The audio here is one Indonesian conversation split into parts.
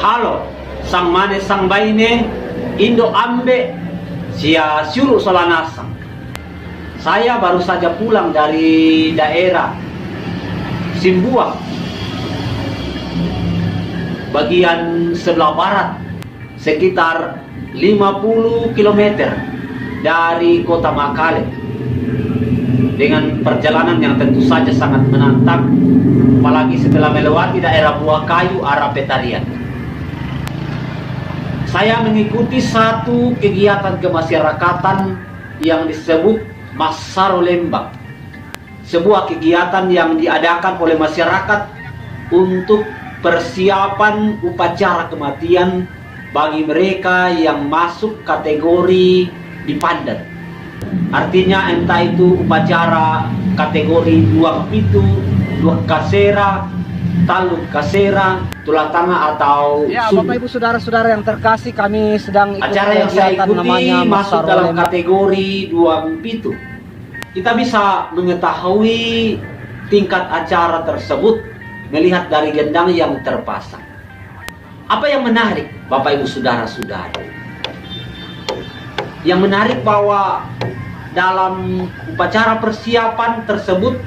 halo sang mane sang baine indo ambe sia syuru solanasang. Saya baru saja pulang dari daerah Simbuang, bagian sebelah barat, sekitar 50 km dari kota Makale, dengan perjalanan yang tentu saja sangat menantang, apalagi setelah melewati daerah Buah Kayu arah Petarian. Saya mengikuti satu kegiatan kemasyarakatan yang disebut Massaro Lembang, sebuah kegiatan yang diadakan oleh masyarakat untuk persiapan upacara kematian bagi mereka yang masuk kategori dipandat. Artinya entah itu upacara kategori dua pitu, dua kasera, taluk kasera, tulatanga atau ya, Bapak Ibu saudara-saudara yang terkasih, kami sedang ikut acara yang saya ikuti namanya masuk Massaro dalam Lembang. kategori dua pitu. Kita bisa mengetahui tingkat acara tersebut melihat dari gendang yang terpasang. Apa yang menarik, Bapak Ibu saudara-saudara? Yang menarik bahwa dalam upacara persiapan tersebut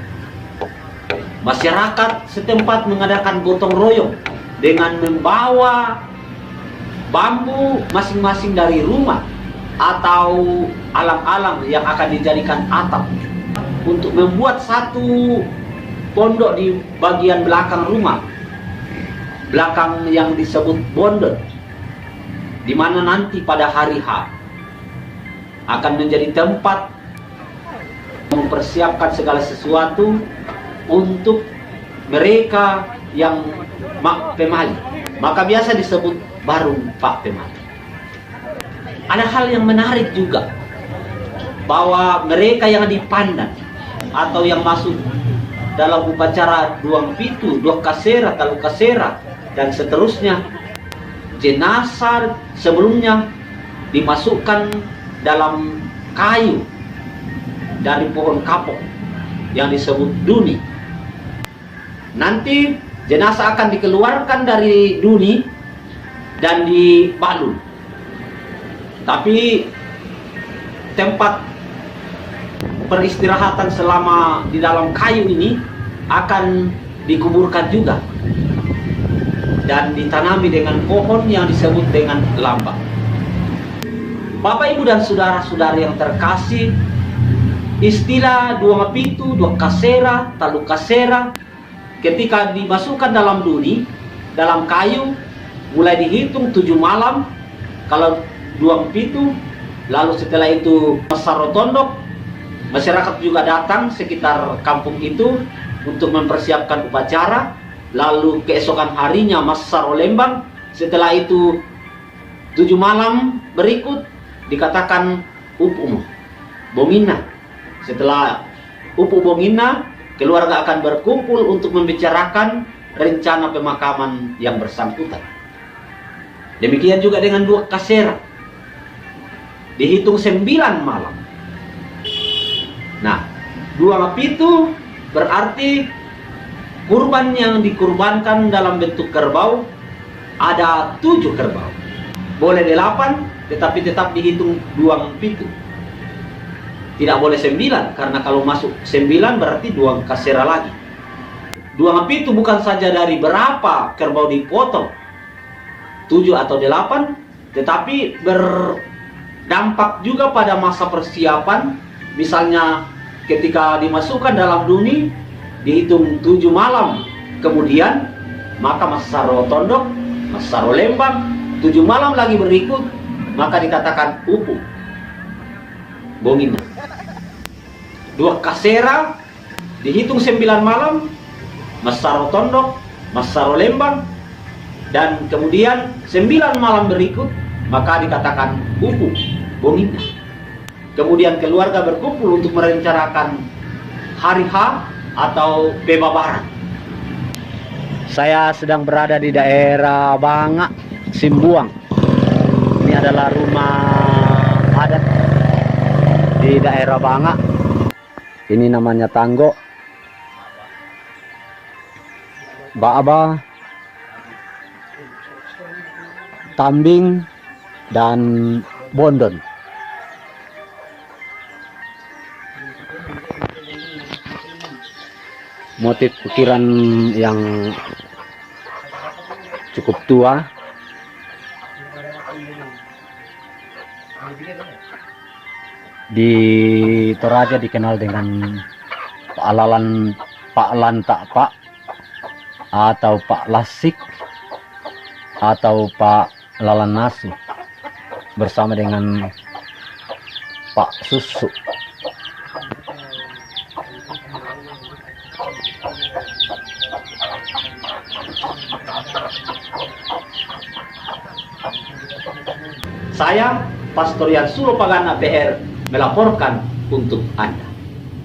masyarakat setempat mengadakan gotong royong dengan membawa bambu masing-masing dari rumah atau alang-alang yang akan dijadikan atap untuk membuat satu pondok di bagian belakang rumah, belakang yang disebut bondot, di mana nanti pada hari H akan menjadi tempat mempersiapkan segala sesuatu untuk mereka yang pemali. Maka biasa disebut barung Pak Pemali. Ada hal yang menarik juga, bahwa mereka yang dipandan atau yang masuk dalam upacara duang pitu, dua kasera, talu kasera, dan seterusnya, jenazah sebelumnya dimasukkan dalam kayu dari pohon kapok yang disebut duni. Nanti jenazah akan dikeluarkan dari duni dan dibalun. Tapi tempat peristirahatan selama di dalam kayu ini akan dikuburkan juga dan ditanami dengan pohon yang disebut dengan lambang. Bapak Ibu dan saudara-saudari yang terkasih, istilah dua pitu, dua kasera, talu kasera ketika dimasukkan dalam duni, dalam kayu, mulai dihitung 7 malam kalau dua pitu, lalu setelah itu Massaro Tondok. Masyarakat juga datang sekitar kampung itu untuk mempersiapkan upacara. Lalu keesokan harinya Massaro Lembang. Setelah itu 7 malam berikut dikatakan Upu Bongina. Setelah Upu Bongina, keluarga akan berkumpul untuk membicarakan rencana pemakaman yang bersangkutan. Demikian juga dengan dua kasera. Dihitung 9 malam. Nah, dua pitu berarti kurban yang dikurbankan dalam bentuk kerbau ada 7 kerbau. Boleh 8, tetapi tetap dihitung dua pitu. Tidak boleh 9, karena kalau masuk 9 berarti dua kasera lagi. Dua pitu bukan saja dari berapa kerbau dipotong, 7 atau 8, tetapi berdampak juga pada masa persiapan. Misalnya ketika dimasukkan dalam duni, dihitung 7 malam kemudian, maka Massaro Tondok, Massaro Lembang, 7 malam lagi berikut, maka dikatakan Upu Bongina. Dua kasera dihitung 9 malam, Massaro Tondok, Massaro Lembang, dan kemudian 9 malam berikut, maka dikatakan Upu Bongina. Kemudian keluarga berkumpul untuk merencanakan hari H atau Bebabaran. Saya sedang berada di daerah Banga, Simbuang. Ini adalah rumah adat di daerah Banga. Ini namanya Tanggo, Baaba, Tambing, dan Bondon. Motif ukiran yang cukup tua. Di Toraja dikenal dengan Pak Lantak Pak, atau Pak Lasik, atau Pak Lalan Nasu, bersama dengan Pak Susu. Saya, Pastor Yan Suropagana PR, melaporkan untuk Anda.